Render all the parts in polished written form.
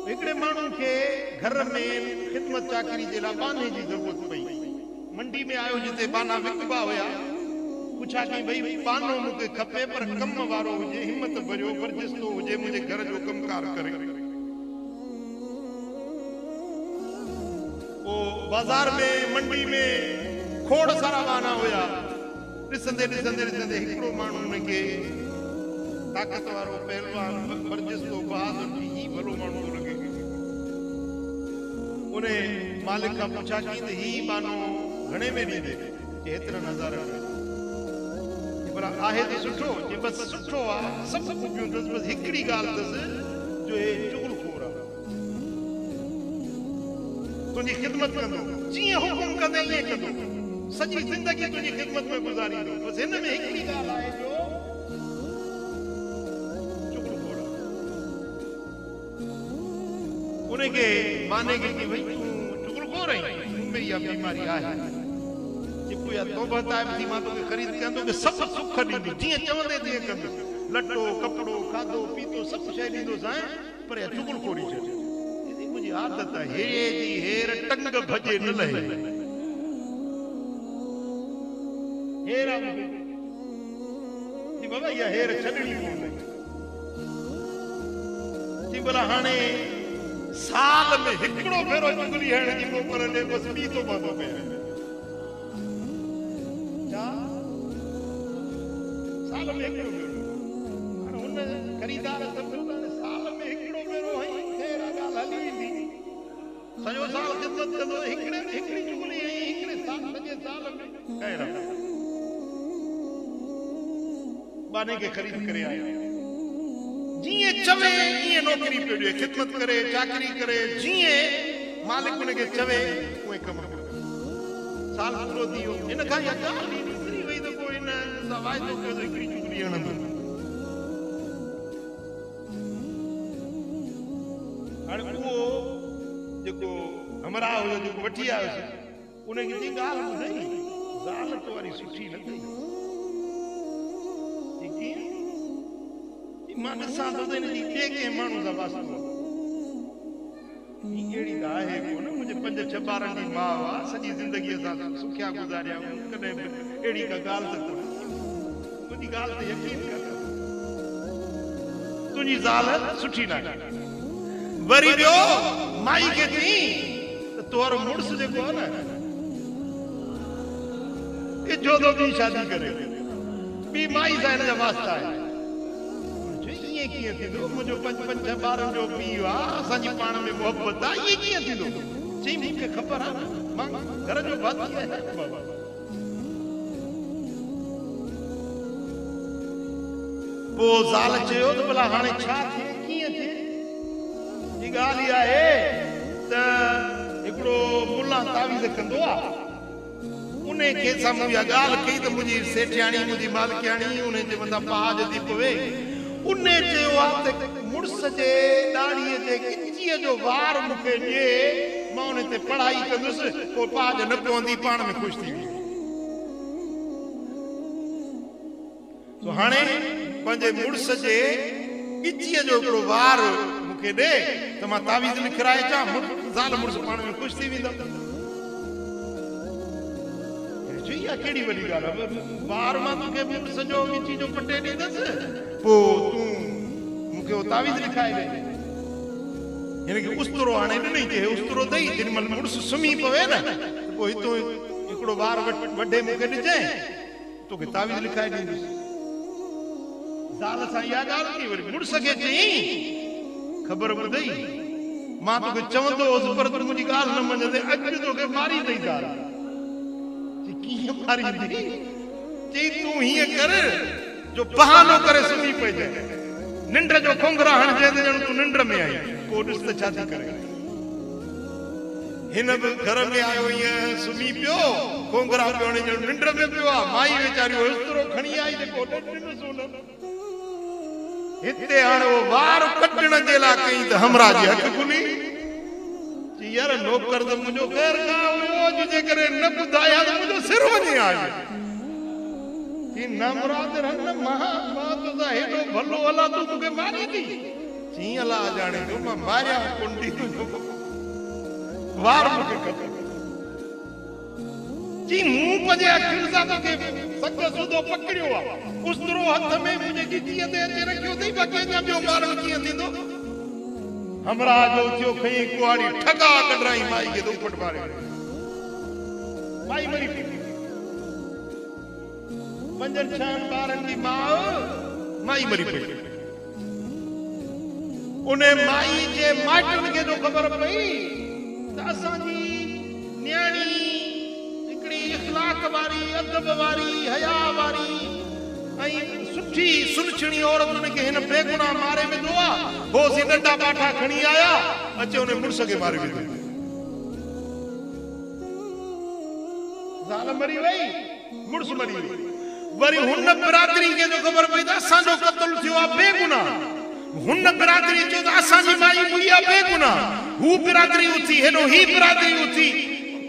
हिकिड़े माण्हू खे घर में ख़िदमत चाकरी जे लाइ बाने जी ज़रूरत पई। मंडी में आयो जिते बाना विकबा हुया। पुछा कि भई बानो मूंखे खपे पर कम वारो हुजे, हिम्मत भरियो बरजस्तो हुजे, मुंहिंजे घर जो कमकार करे। वो बाजार में मंडी में खोड़ सारा बाना हुया। ॾिसंदे ॾिसंदे ॾिसंदे हिकिड़ो माण्हू हुनखे ताक़त वारो पहलवान बरजस्तो बहादुर ही भलो माण्हू थो लॻे। उन मालिक खां पुछा कि ही बानो घणे में ॾींदे? एतिरा नज़ारा पर आहे त सुठो, जे बस सुठो आहे, सभु खूबियूं अथसि, बस हिकिड़ी ॻाल्हि अथसि जो हे चुगलखोर आहे। तुंहिंजी ख़िदमत कंदो, जीअं हुकुम कंदे ईअं कंदो, सॼी ज़िंदगी तुंहिंजी ख़िदमत में गुज़ारींदो, बस हिन में हिकिड़ी ॻाल्हि आहे जो चुगलखोर आहे। उनखे माने खे कि भई तूं चुगलखोर आहीं, तूं में इहा बीमारी आहे। या तौबत आहे थी, मां तोखे ख़रीद कंदो कि सभु सुख ॾींदी, जीअं चवंदे तीअं कंदो, लटो कपिड़ो खाधो पीतो सभु शइ ॾींदोसि, पर इहा चुगलखोरी छॾ। मुंहिंजी आदत आहे, हेरे जी हेर टंग भॼे न लहे। हेर आहे बाबा, इहा हेर छॾणी पवंदी। भला हाणे साल में हिकिड़ो भेरो चुगली हणण जी मोकल ॾे, बसि ॿी तो बंदो पए। साल में हिकिड़ो भेरो हुन ख़रीदार साल में हिकिड़ो भेरो ॻाल्हि हली वेंदी। सॼो साल ख़िदमत कंदो, हिकिड़े में हिकिड़ी चुगली ऐं हिकिड़े साल सॼे साल में कहिड़ा बाने खे ख़रीद करे आया। जीअं चवे ईअं नौकरी पियो ॾिए, ख़िदमत करे, चाकरी करे, जीअं मालिक हुनखे चवे उहे कम करे। साल पूरो थी वियो, हिन खां इहा ॻाल्हि निकिरी वई त पोइ हिन वाइदो कयो त हिकिड़ी चुगली हणंदो। हाणे उहो जेको हमराह हुयो, जेको वठी आयोसि, उनखे जी ॻाल्हि ॿुधाई, ज़ाल तो वारी सुठी न अथई। मां ॾिसां थो त हिनजी ॿिए कंहिं माण्हू सां वास्तो आहे। अहिड़ी त आहे कोन, मुंहिंजे 5-6 ॿारनि जी माउ आहे, सॼी ज़िंदगी असां सुखिया गुज़ारिया, कॾहिं बि अहिड़ी का ॻाल्हि त कोन्हे। मुंहिंजी ॻाल्हि ते यकीन कर, तुंहिंजी ज़ाल सुठी न आहे। वरी ॿियो माई खे चई त तुंहिंजो मुड़ुसु जेको आहे न, इजो तो ॿी शादी करे, ॿी माई सां हिन जा वास्ता आहे। कीअं थींदो? मुंहिंजो 5-6 ॿारनि जो पीउ आहे, असांजी पाण में मोहबत आहे, इएं कीअं थींदो? चई मूंखे ख़बर आहे, मां घर जो भाती आहियां। पोइ ज़ाल चयो त भला हाणे छा थिए, कीअं थिए? ही ॻाल्हि इहा आहे त हिकिड़ो मुला तावीज़ कंदो आहे, उन खे साम्हूं इहा ॻाल्हि कई त मुंहिंजी सेठियाणी, मुंहिंजी मालिकियाणी उन जे मथां पाज थी पवे। उन चयो आहे त मुड़ुस जे ॾाड़ीअ जे किचीअ जो वार मूंखे ॾिए, मां उन ते पढ़ाई कंदुसि, पोइ पाज न पवंदी, पाण में ख़ुशि थी वेंदी। तो हाणे पंहिंजे मुड़ुस जे किचीअ जो हिकिड़ो वार मूंखे ॾे त मां तावीज़ लिखाए अचां, ज़ाल मुड़ुस पाण में ख़ुशि थी वेंदा। इहा कहिड़ी वॾी ॻाल्हि आहे? वार मां तोखे मुड़ुस जो किची जो पटे ॾींदसि, पोइ तूं मूंखे उहो तावीज़ लिखाए ॾे। हिनखे उस्तरो हाणे ॾिनई, चए उस्तरो ॾेई, जेॾी महिल मुड़ुस सुम्ही पवे न, पोइ हितो हिकिड़ो वार वॾे मूंखे ॾिजांइ, तोखे तावीज़ लिखाए ॾींदुसि। ज़ाल सां इहा ॻाल्हि थी। वरी मुड़ुस खे चई, ख़बर ॿुधई, मां तोखे चवंदो हुउसि पर तूं मुंहिंजी ॻाल्हि न मञंदे, अॼु तोखे मारी अथई ज़ाल। कीअं मारी अथई? चई तूं हीअं कर जो बहानो करे सुम्ही पइजांइ, निंड जो खोंगरा हणिजांइ त ॼण तूं निंड में आई, पोइ ॾिस त छा थी करे। हिन बि घर में आयो, ईअं सुम्ही पियो, खोंगरा पियो हणे, ॼण निंड में पियो आहे। माई वीचारी ओतिरो खणी आई जेको ॾिनसि हुन। हिते हाणे उहो वार कटण जे लाइ कई त हमरा जी अखि खुली। यार नौकर त मुंहिंजो ख़ैर का हुयो, जे करे न ॿुधाया त मुंहिंजो सिर वञे आहे। कि न मुराद रन, मां तो हेॾो भलो हला, तूं मूंखे मारी थी। चई अल्लाह जाने जो मां मारिया कुंडी वार मुखे खपे जी मुंह पंहिंजे अखियुनि सां तोखे सच सुधो पकड़ियो आहे उस्तरो हथ में मुंहिंजे गिटीअ ते अचे रखियो अथई बाक़ी अञा ॿियो ॿारु कीअं थींदो हमरा जो थियो खई कुआड़ी ठगा कढराई माई खे दुपट मारे माई मरी पई पंजनि छहनि ॿारनि जी माई मरी पई उन माई जे माइटनि खे जो ख़बर पई त असांजी न्याणी इखलाक वारी अदब वारी हया वारी सुठी सुलछणी औरत उनखे हिन बेगुनाह मारे विधो आहे होसी नंढा बाठा खणी आया अचे उन मुड़स खे मारे विधो ज़ाल मरी वई मुड़स मरी वई वरी हुन बिरादरी खे जो ख़बर पई त असांजो क़त्ल थियो आहे बेगुनाह हुन बिरादरी चयो त असांजी माई मुई आहे बेगुनाह हू बिरादरी उथी हेॾो ही बिरादरी उथी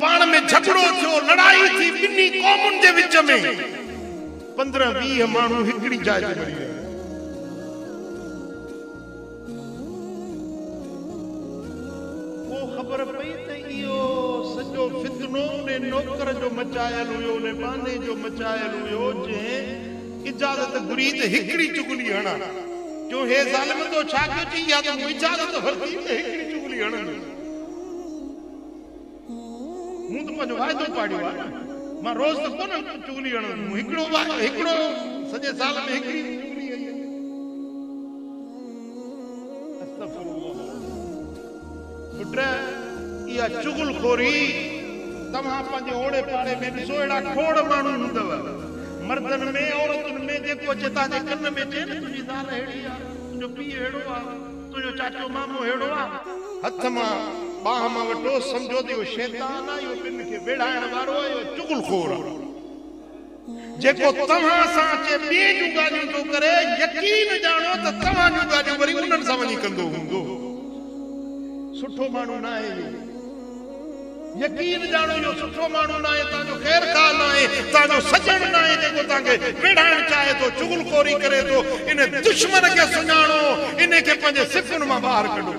पाण में झगड़ो थियो लड़ाई थी ॿिन्ही क़ौमुनि जे विच में 15-20 माण्हू हिकिड़ी जाइ ते मरी विया पोइ ख़बर पई त इहो सॼो फितनो ने नौकर जो मचायल हुयो ने बाने जो मचायल हुयो जंहिं इजाज़त घुरी त हिकिड़ी चुगली हणा जो हे ज़ालिम तो छा कयो चई या त मूं इजाज़त वरिती त हिकिड़ी चुगली हणंदुसि मूं तो पंहिंजो वाइदो पाड़ियो आहे मां रोज़ त कोन चुगली हणंदुमि हिकिड़ो सॼे साल में हिकिड़ी चुगली आई पुट इहा चुगलखोरी तव्हां पंहिंजे ओड़े पाड़े में ॾिसो अहिड़ा खोड़ माण्हू हूंदव मर्दनि में औरतुनि में जेको अचे तव्हांजे कन में चए न तुंहिंजी ज़ाल अहिड़ी आहे तुंहिंजो पीउ अहिड़ो आहे तुंहिंजो चाचो मामो अहिड़ो आहे हथ मां बाह मां वठो समझो त इहो शैतान आहे इहो ॿिनि खे वेड़ाइण वारो आहे इहो चुगलखोर आहे जेको तव्हां सां अचे ॿिए जूं ॻाल्हियूं थो करे यकीन ॼाणो त तव्हां जूं ॻाल्हियूं वरी उन्हनि सां वञी कंदो हूंदो सुठो माण्हू न आहे इहो यकीन ॼाणो इहो सुठो माण्हू न आहे तव्हांजो ख़ैर ख़ाह न आहे तव्हांजो सजण न आहे जेको तव्हांखे वेड़ाइण चाहे थो चुगलखोरी करे थो इन दुश्मन खे सुञाणो इन खे पंहिंजे सिफ़ुनि मां ॿाहिरि कढो